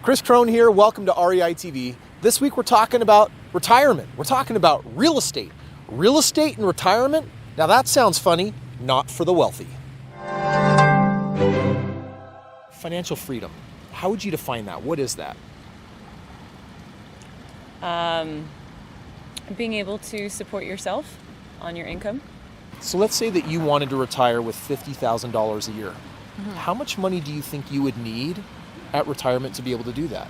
Kris Krohn here, welcome to REI TV. This week we're talking about retirement. We're talking about real estate. Real estate and retirement? Now that sounds funny, not for the wealthy. Financial freedom. How would you define that? What is that? Being able to support yourself on your income. So let's say that you wanted to retire with $50,000 a year. How much money do you think you would need at retirement to be able to do that?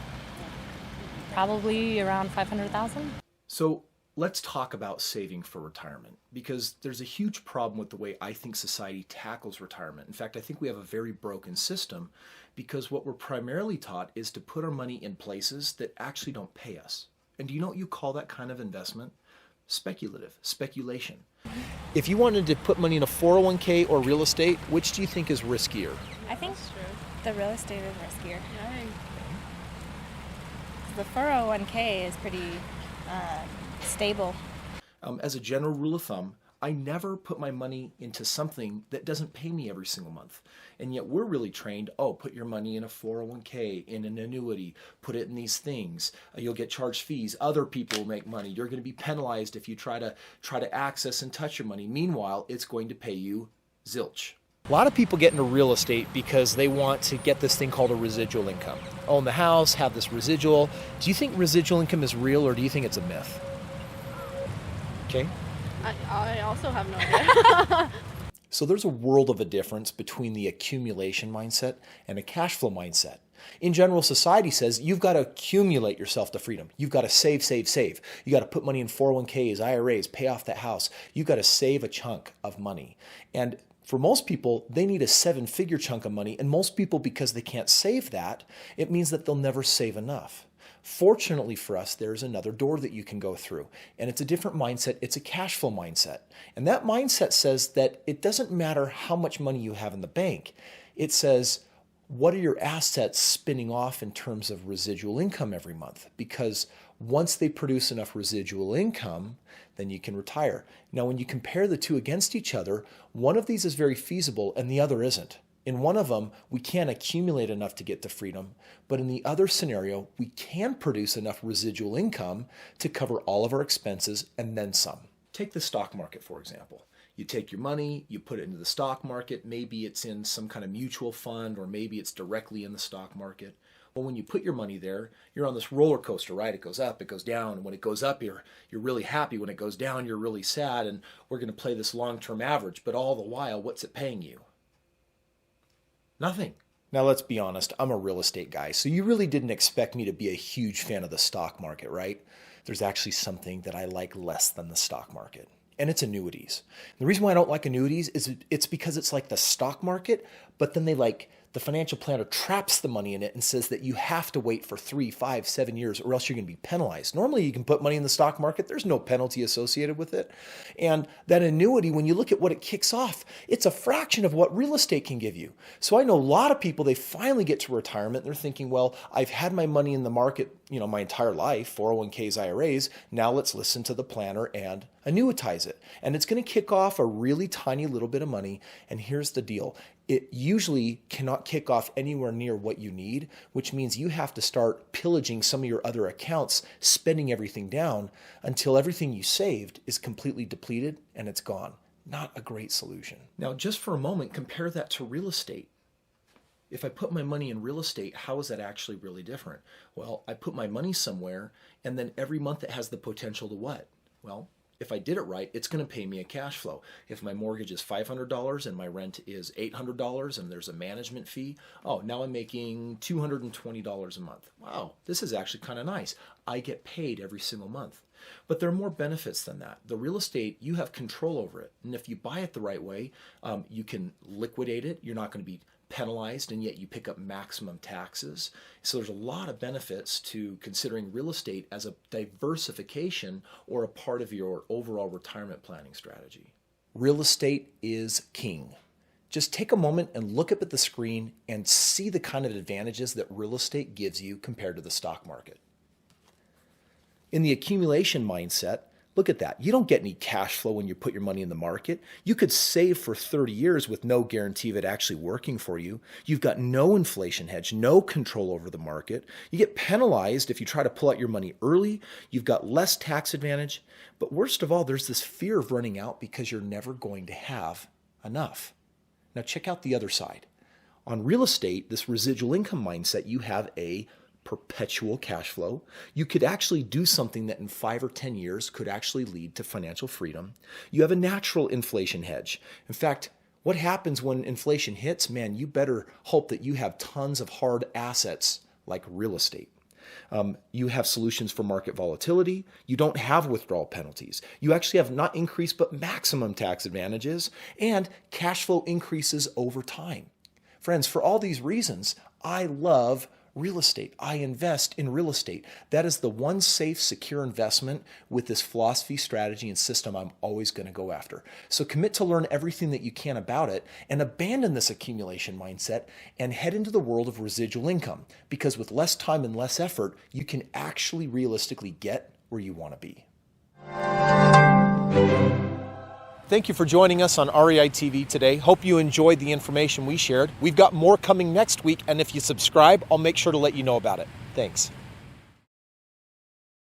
Probably around 500,000. So let's talk about saving for retirement, because there's a huge problem with the way I think society tackles retirement. In fact, I think we have a very broken system because what we're primarily taught is to put our money in places that actually don't pay us. And do you know what you call that kind of investment? Speculation. If you wanted to put money in a 401k or real estate, which do you think is riskier? I think the real estate is riskier. Yeah, I think The 401k is pretty stable. As a general rule of thumb, I never put my money into something that doesn't pay me every single month. And yet we're really trained, put your money in a 401k, in an annuity, put it in these things. You'll get charged fees. Other people will make money. You're going to be penalized if you try to access and touch your money. Meanwhile, it's going to pay you zilch. A lot of people get into real estate because they want to get this thing called a residual income. Own the house, have this residual. Do you think residual income is real, or do you think it's a myth? Okay. I also have no idea. So there's a world of a difference between the accumulation mindset and a cash flow mindset. In general, society says you've got to accumulate yourself to freedom. You've got to save, save, save. You got to put money in 401ks, IRAs, pay off that house. You've got to save a chunk of money. And for most people, they need a 7-figure chunk of money. And most people, because they can't save that, it means that they'll never save enough. Fortunately for us, there's another door that you can go through, and it's a different mindset. It's a cash flow mindset. And that mindset says that it doesn't matter how much money you have in the bank. It says, what are your assets spinning off in terms of residual income every month? Because once they produce enough residual income, then you can retire. Now, when you compare the two against each other, one of these is very feasible and the other isn't. In one of them, we can't accumulate enough to get to freedom, but in the other scenario, we can produce enough residual income to cover all of our expenses and then some. Take the stock market, for example. You take your money, you put it into the stock market. Maybe it's in some kind of mutual fund, or maybe it's directly in the stock market. Well, when you put your money there, you're on this roller coaster, right? It goes up, it goes down. And when it goes up, you're really happy. When it goes down, you're really sad. And we're going to play this long-term average. But all the while, what's it paying you? Nothing. Now, let's be honest. I'm a real estate guy, so you really didn't expect me to be a huge fan of the stock market, right? There's actually something that I like less than the stock market, and it's annuities. The reason why I don't like annuities is it's because it's like the stock market, but then the financial planner traps the money in it and says that you have to wait for 3, 5, 7 years or else you're going to be penalized. Normally, you can put money in the stock market. There's no penalty associated with it. And that annuity, when you look at what it kicks off, it's a fraction of what real estate can give you. So I know a lot of people, they finally get to retirement. They're thinking, well, I've had my money in the market, my entire life, 401ks, IRAs. Now let's listen to the planner and annuitize it. And it's going to kick off a really tiny little bit of money. And here's the deal. It usually cannot kick off anywhere near what you need, which means you have to start pillaging some of your other accounts, spending everything down until everything you saved is completely depleted and it's gone. Not a great solution. Now, just for a moment, compare that to real estate. If I put my money in real estate, how is that actually really different? Well, I put my money somewhere, and then every month it has the potential to what? Well, if I did it right, it's going to pay me a cash flow. If my mortgage is $500 and my rent is $800 and there's a management fee, now I'm making $220 a month. Wow, this is actually kind of nice. I get paid every single month. But there are more benefits than that. The real estate, you have control over it. And if you buy it the right way, you can liquidate it. You're not going to be penalized, and yet you pick up maximum taxes. So there's a lot of benefits to considering real estate as a diversification or a part of your overall retirement planning strategy. Real estate is king. Just take a moment and look up at the screen and see the kind of advantages that real estate gives you compared to the stock market. In the accumulation mindset, Look at that. You don't get any cash flow when you put your money in the market. You could save for 30 years with no guarantee of it actually working for you. You've got no inflation hedge, no control over the market. You get penalized if you try to pull out your money early. You've got less tax advantage. But worst of all, there's this fear of running out because you're never going to have enough. Now check out the other side. On real estate, this residual income mindset, you have a perpetual cash flow. You could actually do something that in 5 or 10 years could actually lead to financial freedom. You have a natural inflation hedge. In fact, what happens when inflation hits? Man, you better hope that you have tons of hard assets like real estate. You have solutions for market volatility. You don't have withdrawal penalties. You actually have not increased but maximum tax advantages, and cash flow increases over time. Friends, for all these reasons, I love real estate. I invest in real estate. That is the one safe, secure investment with this philosophy, strategy, and system I'm always going to go after. So commit to learn everything that you can about it and abandon this accumulation mindset and head into the world of residual income, because with less time and less effort, you can actually realistically get where you want to be. Thank you for joining us on REI TV today. Hope you enjoyed the information we shared. We've got more coming next week, and if you subscribe, I'll make sure to let you know about it. Thanks.